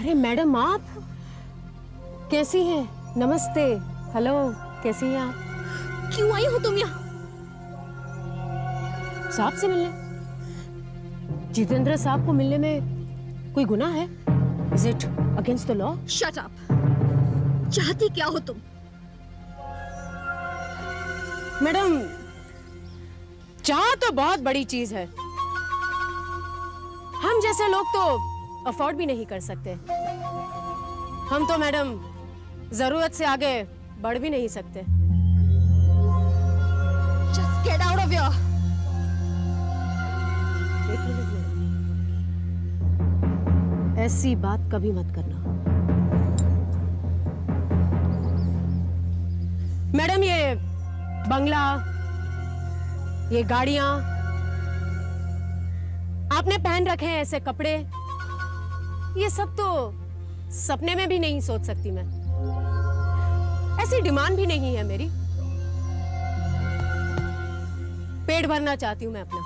अरे मैडम, आप कैसी हैं? नमस्ते। हेलो, कैसी हैं आप? क्यों आई हो तुम यहाँ? साहब से मिलने? जितेंद्र साहब को मिलने में कोई गुनाह है? Is it against the law? Shut up. चाहती क्या हो तुम? मैडम, चाह तो बहुत बड़ी चीज है। हम जैसे लोग तो अफोर्ड भी नहीं कर सकते। हम तो मैडम जरूरत से आगे बढ़ भी नहीं सकते। Just get out of here. एक मिनट मैडम, ऐसी बात कभी मत करना। मैडम, ये बंगला, ये गाड़ियां, आपने पहन रखे हैं ऐसे कपड़े, ये सब तो सपने में भी नहीं सोच सकती मैं। ऐसी डिमांड भी नहीं है मेरी। पेट भरना चाहती हूं मैं अपना।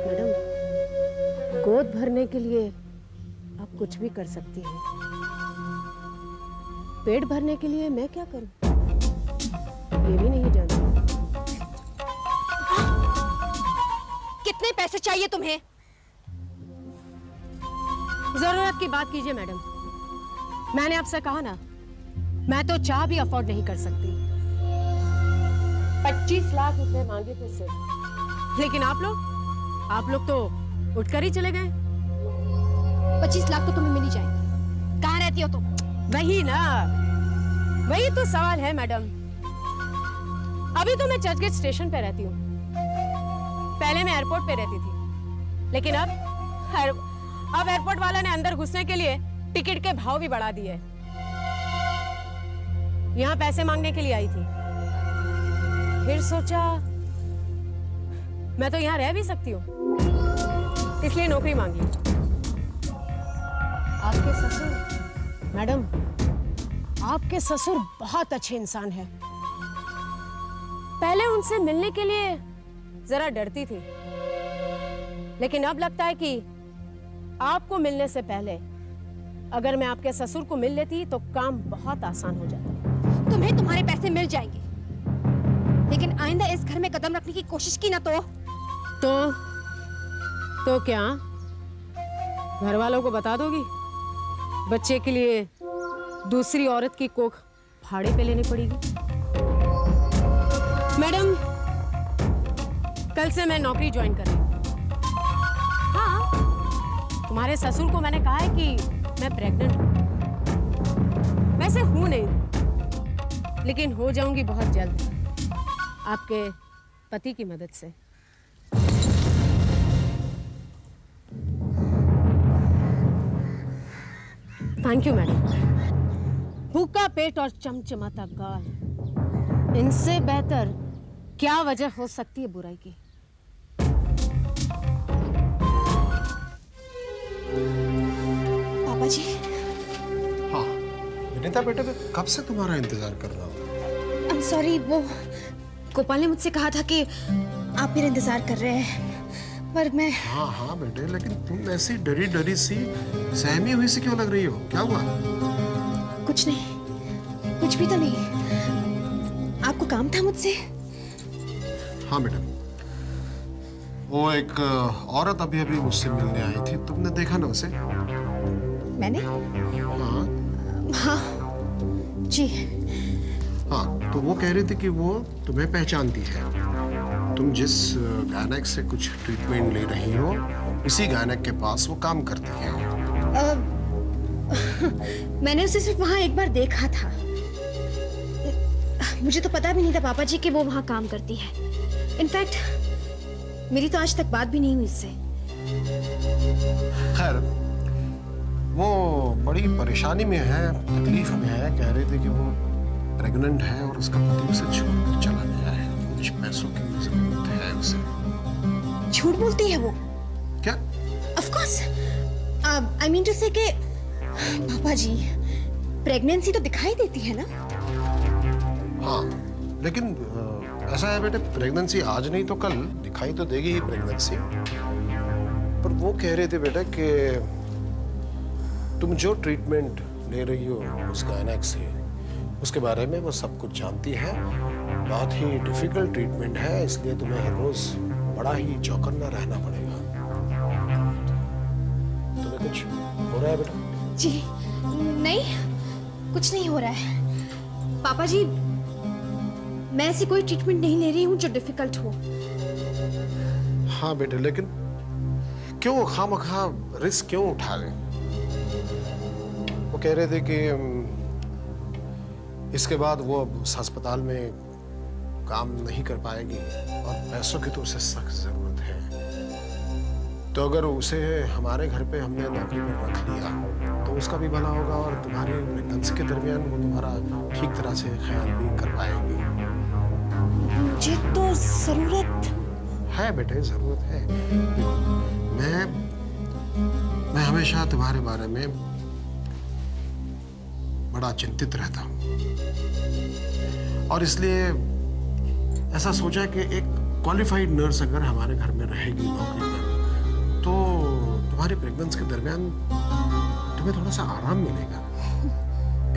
मैडम, गोद भरने के लिए आप कुछ भी कर सकती हैं। पेट भरने के लिए मैं क्या करूं, ये भी नहीं जानती। कितने पैसे चाहिए तुम्हें? जरूरत की बात कीजिए मैडम। मैंने आपसे कहा ना, मैं तो चाह भी अफोर्ड नहीं कर सकती। 25 लाख रुपए मांगे थे सिर्फ, लेकिन आप लोग तो उठकर ही चले गए। 25 लाख तो तुम्हें मिल ही जाएंगे। कहाँ रहती हो तुम? वही ना, वही तो सवाल है मैडम। अभी तो मैं चर्चगेट स्टेशन पे रहती हूँ। पहले मैं एयरपोर्ट पे रहती थी, लेकिन अब एयरपोर्ट वाला ने अंदर घुसने के लिए टिकट के भाव भी बढ़ा दिए। यहाँ पैसे मांगने के लिए आई थी, फिर सोचा मैं तो यहाँ रह भी सकती हूँ, इसलिए नौकरी मांगी। आपके ससुर, मैडम, आपके ससुर बहुत अच्छे इंसान हैं। पहले उनसे मिलने के लिए जरा डरती थी, लेकिन अब लगता है कि आपको मिलने से पहले अगर मैं आपके ससुर को मिल लेती तो काम बहुत आसान हो जाता। तुम्हें तुम्हारे पैसे मिल जाएंगे, लेकिन आइंदा इस घर में कदम रखने की कोशिश की ना तो क्या घर वालों को बता दोगी? बच्चे के लिए दूसरी औरत की कोख भाड़े पे लेनी पड़ेगी। मैडम, कल से मैं नौकरी ज्वाइन कर रही हूँ। हाँ, तुम्हारे ससुर को मैंने कहा है कि मैं प्रेग्नेंट हूँ। वैसे हूं नहीं, लेकिन हो जाऊंगी बहुत जल्द, आपके पति की मदद से। Thank you madam. भूखा पेट और चमचमाता गाल, इनसे बेहतर क्या वजह हो सकती है बुराई की? पापा जी। हाँ विनीता बेटे, मैं कब से तुम्हारा इंतजार कर रहा हूँ। I'm sorry, वो गोपाल ने मुझसे कहा था कि आप मेरा इंतजार कर रहे हैं, पर मैं। हाँ हाँ बेटे, लेकिन तुम ऐसी डरी डरी सी, सहमी हुई सी क्यों लग रही हो? क्या हुआ? कुछ नहीं, कुछ भी तो नहीं। आपको काम था मुझसे? हाँ बेटा, वो एक औरत अभी अभी मुझसे मिलने आई थी, तुमने देखा ना उसे? मैंने? हाँ हाँ जी। हाँ, तो वो कह रही थी कि वो तुम्हें पहचानती है। तुम जिस गायक से कुछ ट्रीटमेंट ले रही हो, उसी गायक के पास वो काम करती है। मैंने उसे सिर्फ वहाँ एक बार देखा था। मुझे तो पता भी नहीं था पापा जी कि वो वहाँ काम करती है। इनफैक्ट मेरी तो आज तक बात भी नहीं हुई इससे। खैर, वो बड़ी परेशानी में है, तकलीफ में है। कह रही थी कि वो प्रेग्नेंट है और उसका पति उसे छोड़कर चला गया है। कुछ पैसों की जरूरत है उसे। झूठ बोलती है वो? क्या? Of course, I mean to say कि पापा जी, प्रेगनेंसी तो दिखाई देती है ना? हाँ, लेकिन ऐसा है बेटे, प्रेगनेंसी आज नहीं तो कल दिखाई तो देगी ही प्रेगनेंसी। पर वो कह रहे थे बेटा कि तुम जो ट्रीटमेंट ले रही हो उस गायनेक से, उसके बारे में वो सब कुछ जानती है। बहुत ही डिफिकल्ट ट्रीटमेंट है, इसलिए तुम्हें हर रोज बड़ा ही चौकन्ना रहना पड़ेगा। तुम्हें कुछ हो रहा है बेटा? जी नहीं, कुछ नहीं हो रहा है पापा जी। मैं ऐसी कोई ट्रीटमेंट नहीं ले रही हूँ जो डिफिकल्ट हो। हाँ बेटे, लेकिन क्यों खामखा रिस्क क्यों उठा रहे? वो कह रहे थे कि इसके बाद वो अब उस अस्पताल में काम नहीं कर पाएगी और पैसों की तो उसे सख्त जरूरत है। तो अगर उसे हमारे घर पे हमने नौकरी पर रख लिया तो उसका भी भला होगा और तुम्हारी प्रेगनेंसी के दरमियान वो तुम्हारा ठीक तरह से ख्याल भी कर पाएगी। मुझे तो जरूरत है बेटे, जरूरत है। मैं हमेशा तुम्हारे बारे में बड़ा चिंतित रहता हूं और इसलिए ऐसा सोचा कि एक क्वालिफाइड नर्स अगर हमारे घर में रहेगी नौकरी पर तो तुम्हारी प्रेगनेंसी के दरमियान तुम्हें थोड़ा सा आराम मिलेगा।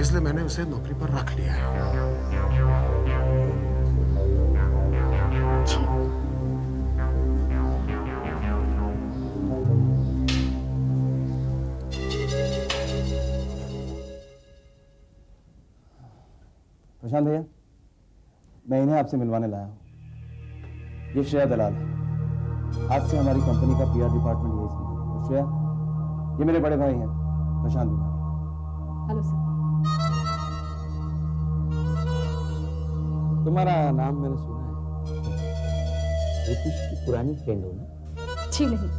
इसलिए मैंने उसे नौकरी पर रख लिया है। प्रशांत भैया, मैं इन्हें आपसे मिलवाने लाया हूँ। ये श्रेया दलाल है। आज से हमारी कंपनी का पीआर डिपार्टमेंट यही संभालेगा। श्रेया, ये मेरे बड़े भाई हैं, प्रशांत दलाल। Hello sir. तुम्हारा नाम मैंने सुना है। रितिश की पुरानी फ्रेंड हो ना? जी नहीं,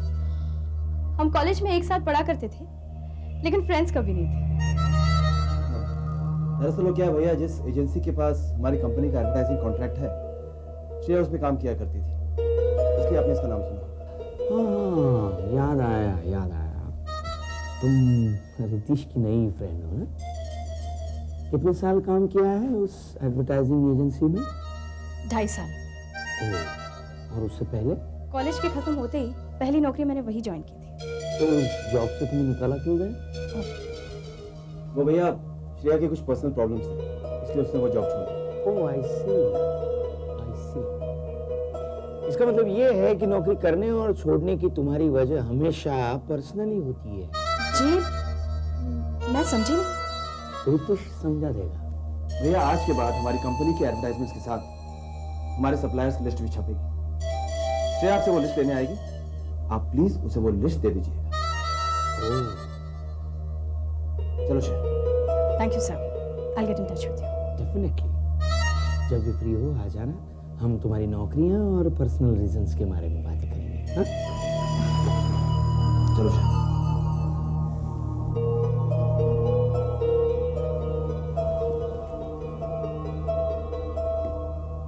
हम कॉलेज में एक साथ पढ़ा करते थे लेकिन फ्रेंड्स कभी नहीं थे। दरअसल वो क्या है भैया, जिस एजेंसी के पास हमारी कंपनी का एडवर्टाइजिंग कॉन्ट्रैक्ट है, श्रेया उसमें काम किया करती थी, इसलिए आपने इसका नाम सुना। हाँ, याद आया। तुम रितिश की नई फ्रेंड हो ना? कितने साल काम किया है उस एडवर्टाइजिंग एजेंसी में? 2.5 साल। और उससे पहले? कॉलेज के खत्म होते ही पहली नौकरी मैंने वही ज्वाइन की थी। तो जॉब से तुम्हें निकाला क्यों गए? वो भैया, श्रेया के कुछ पर्सनल प्रॉब्लम्स थे, इसलिए उसने वो जॉब छोड़ दी। ओह, आई सी। इसका मतलब ये है कि नौकरी करने और छोड़ने की तुम्हारी वजह हमेशा पर्सनली होती है। जी, मैं समझी नहीं। रितिश समझा देगा। भैया, आज के बाद हमारी कंपनी के एडवर्टाइजमेंट्स के साथ हमारे सप्लायर्स की लिस्ट भी छपेगी। श्रेया आपसे वो लिस्ट लेने आएगी, आप प्लीज उसे वो लिस्ट दे दीजिएगा। चलो Shreya. Thank you sir, I'll get in touch with you. Definitely. जब भी फ्री हो आ जाना, हम तुम्हारी नौकरियां और पर्सनल रीजंस के बारे में बात करेंगे। हाँ? चलो श्रेया।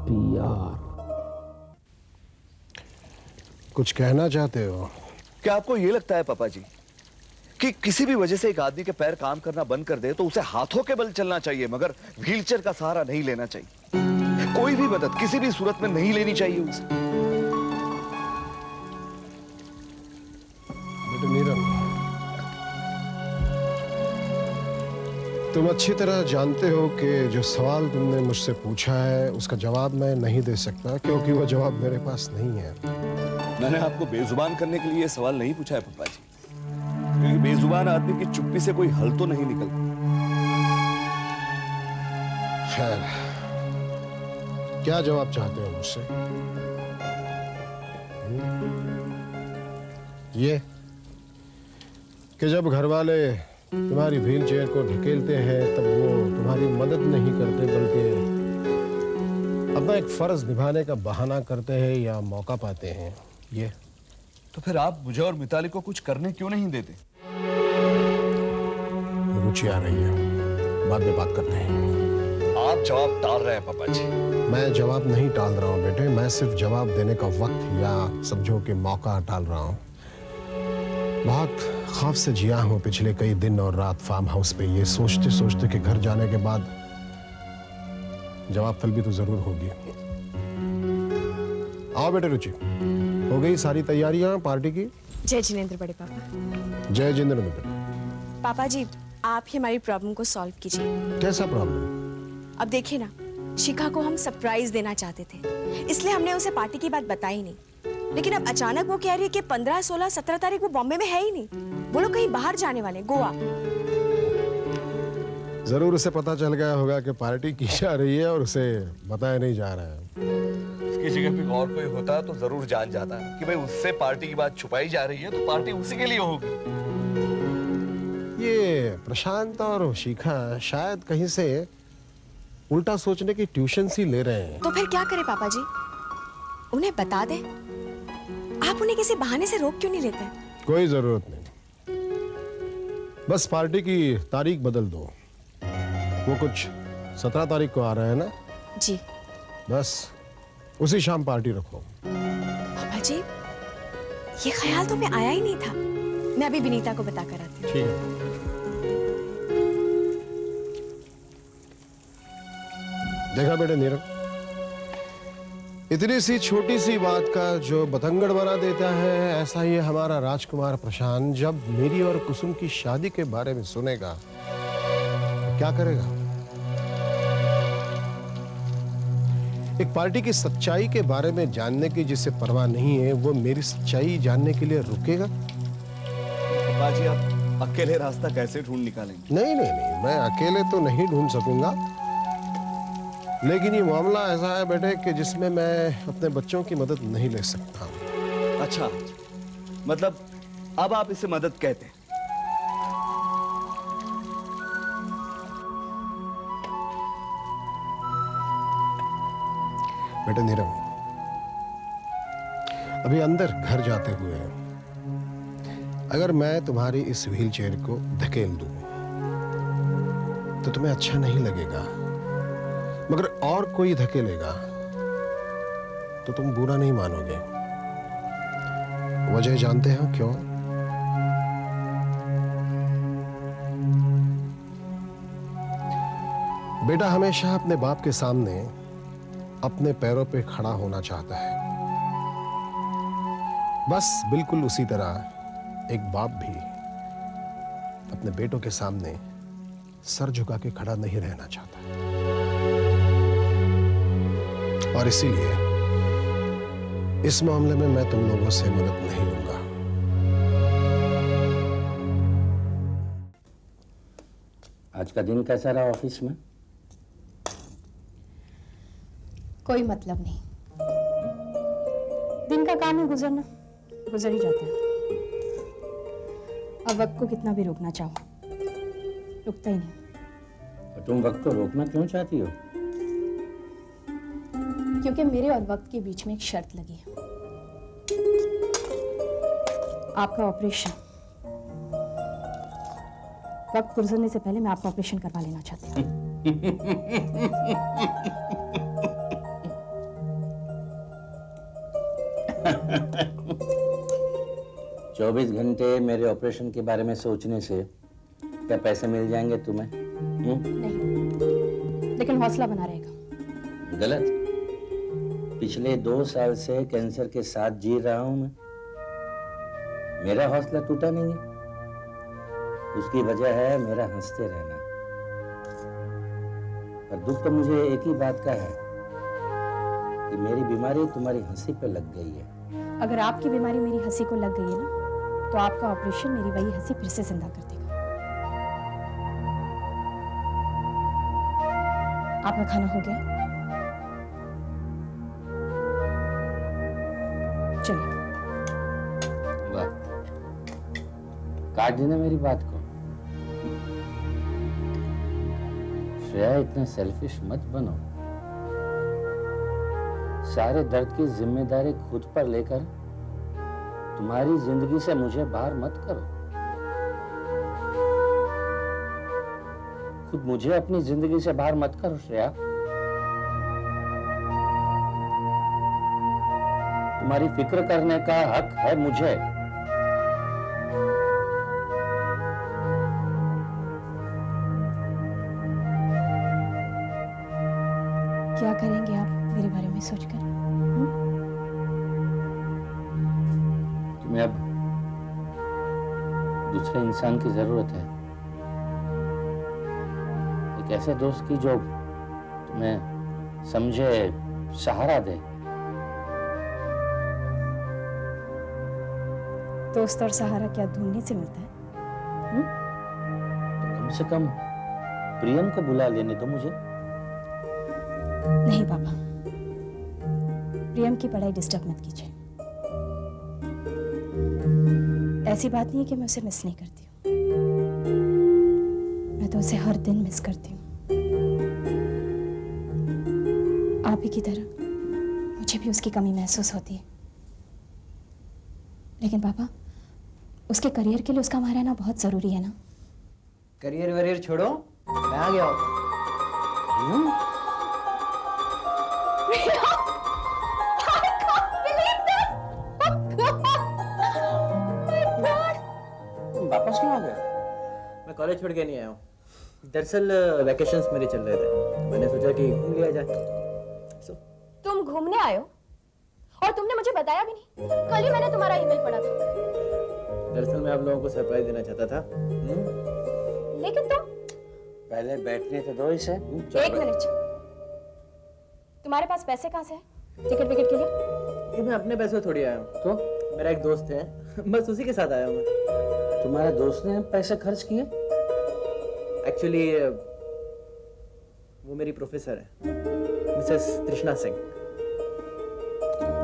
पीआर। कुछ कहना चाहते हो? क्या आपको ये लगता है पापा जी कि किसी भी वजह से एक आदमी के पैर काम करना बंद कर दे तो उसे हाथों के बल चलना चाहिए मगर व्हीलचेयर का सहारा नहीं लेना चाहिए? कोई भी मदद किसी भी सूरत में नहीं लेनी चाहिए उसे? बेटे नीरव, तुम अच्छी तरह जानते हो कि जो सवाल तुमने मुझसे पूछा है उसका जवाब मैं नहीं दे सकता, क्योंकि वो जवाब मेरे पास नहीं है। मैंने आपको बेजुबान करने के लिए सवाल नहीं पूछा है पापा जी, क्योंकि बेजुबान आदमी की चुप्पी से कोई हल तो नहीं निकलता। खैर, क्या जवाब चाहते हो मुझसे? ये कि जब घर वाले तुम्हारी व्हील चेयर को ढकेलते हैं तब वो तुम्हारी मदद नहीं करते बल्कि अपना एक फर्ज निभाने का बहाना करते हैं या मौका पाते हैं। ये तो फिर आप मुझे और मिताली को कुछ करने क्यों नहीं देते? रुचि आ रही है, बाद में बात करते हैं। आप जवाब टाल रहे हैं पापा जी। मैं जवाब नहीं टाल रहा हूँ बेटे, मैं सिर्फ जवाब देने का वक्त या समझो कि मौका टाल रहा हूँ। बहुत खौफ से जिया हूँ पिछले कई दिन और रात फार्म हाउस पे, ये सोचते सोचते कि घर जाने के बाद जवाब तलबी तो जरूर होगी। आओ बेटे रुचि, हो गई सारी तैयारियां पार्टी की? जय जिनेंद्र बड़े पापा। जय जिंद्र बेटा। पापा जी, आप ही हमारी प्रॉब्लम को सॉल्व कीजिए। कैसा प्रॉब्लम? अब देखिए ना, शिखा को हम सरप्राइज देना चाहते थे, इसलिए हमने उसे पार्टी की बात बताई नहीं। लेकिन अब अचानक वो कह रही है कि 15, 16, 17 तारीख वो बॉम्बे में है ही नहीं। वो लोग कहीं बाहर जाने वाले, गोवा। जरूर उसे पता चल गया होगा कि पार्टी की जा रही है और उसे बताया नहीं जा रहा है। उसकी जगह पे और कोई होता तो जरूर जान जाता कि भाई उससे पार्टी की बात छुपाई जा रही है, तो पार्टी उसी के लिए होगी। ये प्रशांत और शिखा शायद कहीं से उल्टा सोचने की ट्यूशन सी ले रहे हैं। तो फिर क्या करें पापा जी? उन्हें बता दें? आप उन्हें किसी बहाने से रोक क्यों नहीं लेते? कोई जरूरत नहीं, बस पार्टी की तारीख बदल दो। वो कुछ 17 तारीख को आ रहा है ना? जी। बस उसी शाम पार्टी रखो। पापा जी, ये ख्याल तो मैं आया ही नहीं था। मैं अभी विनीता को बता कर आती हूँ। ठीक है। देखा बेटे नीरव, इतनी सी छोटी सी बात का जो बतंगड़ बना देता है, ऐसा ही हमारा राजकुमार प्रशांत जब मेरी और कुसुम की शादी के बारे में सुनेगा तो क्या करेगा? एक पार्टी की सच्चाई के बारे में जानने की जिसे परवाह नहीं है, वो मेरी सच्चाई जानने के लिए रुकेगा? बाजी, आप अकेले रास्ता कैसे ढूंढ निकालेंगे? नहीं नहीं नहीं, मैं अकेले तो नहीं ढूंढ सकूंगा, लेकिन ये मामला ऐसा है बेटे कि जिसमें मैं अपने बच्चों की मदद नहीं ले सकता। अच्छा, मतलब अब आप इसे मदद कहते हैं? बेटे नीरव, अभी अंदर घर जाते हुए अगर मैं तुम्हारी इस व्हील चेयर को धकेल दूं तो तुम्हें अच्छा नहीं लगेगा, मगर और कोई धकेलेगा तो तुम बुरा नहीं मानोगे। वजह जानते हो क्यों? बेटा हमेशा अपने बाप के सामने अपने पैरों पे खड़ा होना चाहता है। बस बिल्कुल उसी तरह एक बाप भी अपने बेटों के सामने सर झुका के खड़ा नहीं रहना चाहता। और इसीलिए इस मामले में मैं तुम लोगों से मदद नहीं लूंगा। आज का दिन कैसा रहा ऑफिस में? कोई मतलब नहीं। दिन का काम है गुजरना, गुजर ही जाता है। अब वक्त को कितना भी रोकना चाहो, रुकता ही नहीं। और तुम वक्त को रोकना क्यों चाहती हो? क्योंकि मेरे और वक्त के बीच में एक शर्त लगी है। आपका ऑपरेशन। वक्त गुजरने से पहले मैं आपका ऑपरेशन करवा लेना चाहती हूँ। 24 घंटे मेरे ऑपरेशन के बारे में सोचने से क्या पैसे मिल जाएंगे तुम्हें? नहीं, लेकिन हौसला बना रहेगा। गलत। पिछले 2 साल से कैंसर के साथ जी रहा हूं मैं। मेरा हौसला टूटा नहीं है। उसकी वजह है मेरा हंसते रहना। पर दुख तो मुझे एक ही बात का है कि मेरी बीमारी तुम्हारी हंसी पे लग गई है। अगर आपकी बीमारी मेरी हंसी को लग गई है ना, तो आपका ऑपरेशन मेरी वही हंसी फिर से जिंदा कर देगा। आपका खाना हो गया? चलिए। वाह, काट देना मेरी बात को। श्रेया, इतना सेल्फिश मत बनो। सारे दर्द की जिम्मेदारी खुद पर लेकर तुम्हारी जिंदगी से मुझे बाहर मत करो। खुद मुझे अपनी जिंदगी से बाहर मत करो श्रेया। तुम्हारी फिक्र करने का हक है मुझे। क्या करेंगे आप मेरे बारे में सोचकर? तुम्हें अब दूसरे इंसान की जरूरत है, एक ऐसे दोस्त की जो तुम्हें समझे, सहारा दे। दोस्त और सहारा क्या ढूंढने से मिलता है? तो कम से कम प्रियम को बुला लेने दो मुझे। नहीं पापा, प्रियम की पढ़ाई डिस्टर्ब मत कीजिए। ऐसी बात नहीं है कि मैं उसे मिस नहीं करती हूँ, मैं तो उसे हर दिन मिस करती हूँ। आप ही की तरह मुझे भी उसकी कमी महसूस होती है। लेकिन पापा, उसके करियर के लिए उसका वहां रहना बहुत जरूरी है ना? करियर वरियर छोड़ो, मैं आ गया हूँ। तुम वापस क्यों आ गए? मैं कॉलेज छोड़ के नहीं आया हूँ। दरअसल वैकेशंस मेरे चल रहे थे, तो मैंने सोचा कि घूम लिया जाए। तुम घूमने आए हो और तुमने मुझे बताया भी नहीं। कल ही मैंने तुम्हारा ईमेल पढ़ा था। दरअसल मैं आप लोगों को सरप्राइज देना चाहता था। लेकिन तुम पहले बैठने तो दो इसे। एक मिनट, तुम्हारे पास पैसे कहाँ से हैं टिकट विकेट के लिए? ये मैं अपने पैसे थोड़ी आया हूँ, तो मेरा एक दोस्त है, बस उसी के साथ आया हूँ मैं। तुम्हारे दोस्त ने पैसे खर्च किए? एक्चुअली वो मेरी प्रोफेसर है, मिसेस तृष्णा सिंह,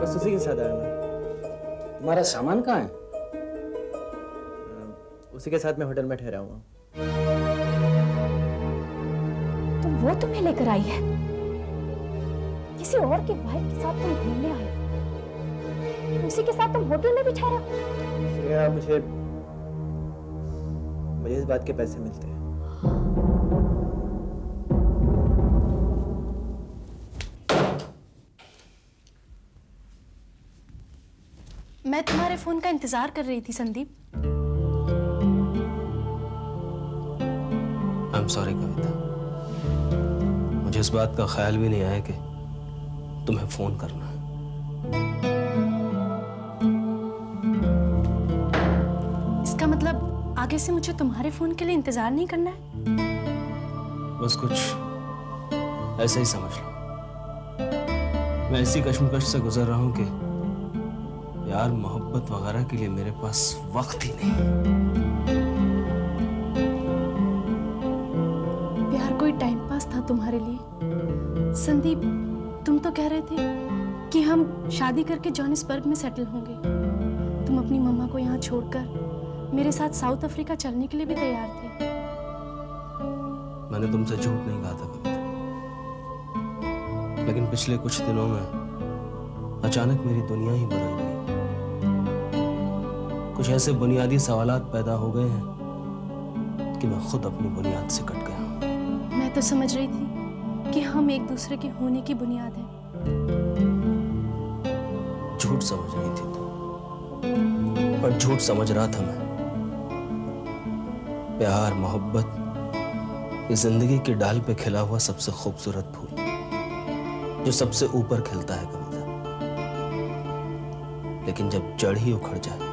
बस उसी के साथ आया मैं। तुम्हारा सामान कहाँ है? उसी के साथ मैं होटल में ठहरा हुआ हूँ। तो वो तुम्हें लेकर आई है? किसी और के वाइफ के साथ तुम घूमने आए, उसी के साथ तुम होटल में भी ठहरे? श्रेया, मुझे इस बात के पैसे मिलते हैं। मैं तुम्हारे फोन का इंतजार कर रही थी संदीप। आई एम सॉरी कविता, मुझे इस बात का ख्याल भी नहीं आया कि तुम्हें फोन करना है। इसका मतलब आगे से मुझे तुम्हारे फोन के लिए इंतजार नहीं करना है? बस कुछ ऐसा ही समझ लो। मैं ऐसी कश्मकश से गुजर रहा हूं कि यार मोहब्बत वगैरह के लिए मेरे पास वक्त ही नहीं। प्यार कोई टाइम पास था तुम्हारे लिए? संदीप, तुम तो कह रहे थे कि हम शादी करके जोहानिसबर्ग में सेटल होंगे। तुम अपनी मम्मा को यहाँ छोड़कर मेरे साथ साउथ अफ्रीका चलने के लिए भी तैयार थे। मैंने तुमसे झूठ नहीं कहा था कविता, लेकिन पिछले कुछ दिनों में अचानक मेरी दुनिया ही बदल गई। कुछ ऐसे बुनियादी सवालात पैदा हो गए हैं कि मैं खुद अपनी बुनियाद से कट गया हूं। मैं तो समझ रही थी कि हम एक दूसरे के होने की बुनियाद हैं। झूठ समझ रही थी तुम, पर झूठ समझ रहा था मैं। प्यार, मोहब्बत, ये जिंदगी की डाल पे खिला हुआ सबसे खूबसूरत फूल, जो सबसे ऊपर खिलता है कविता। लेकिन जब जड़ ही उखड़ जाए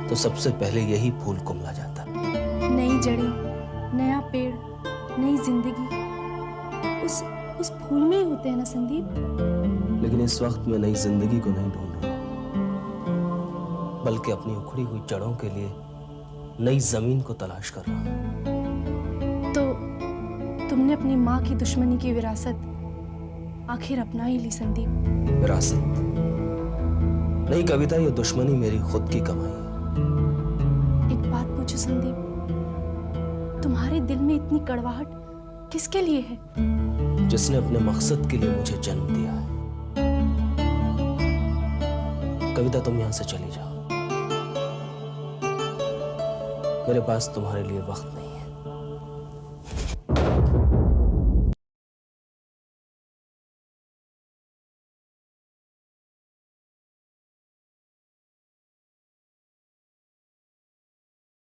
तो सबसे पहले यही फूल कुम्हला जाता है। नई जड़ें, नया पेड़, नई जिंदगी उस फूल में ही होते हैं ना संदीप? लेकिन इस वक्त मैं नई जिंदगी को नहीं ढूंढ रहा, बल्कि अपनी उखड़ी हुई जड़ों के लिए नई जमीन को तलाश कर रहा हूं। तो तुमने अपनी माँ की दुश्मनी की विरासत आखिर अपना ही ली संदीप। विरासत नहीं कविता, ये दुश्मनी मेरी खुद की कमाई है। एक बात पूछो संदीप, तुम्हारे दिल में इतनी कड़वाहट किसके लिए है? जिसने अपने मकसद के लिए मुझे जन्म दिया है। कविता, तुम यहां से चली जाओ, मेरे पास तुम्हारे लिए वक्त नहीं।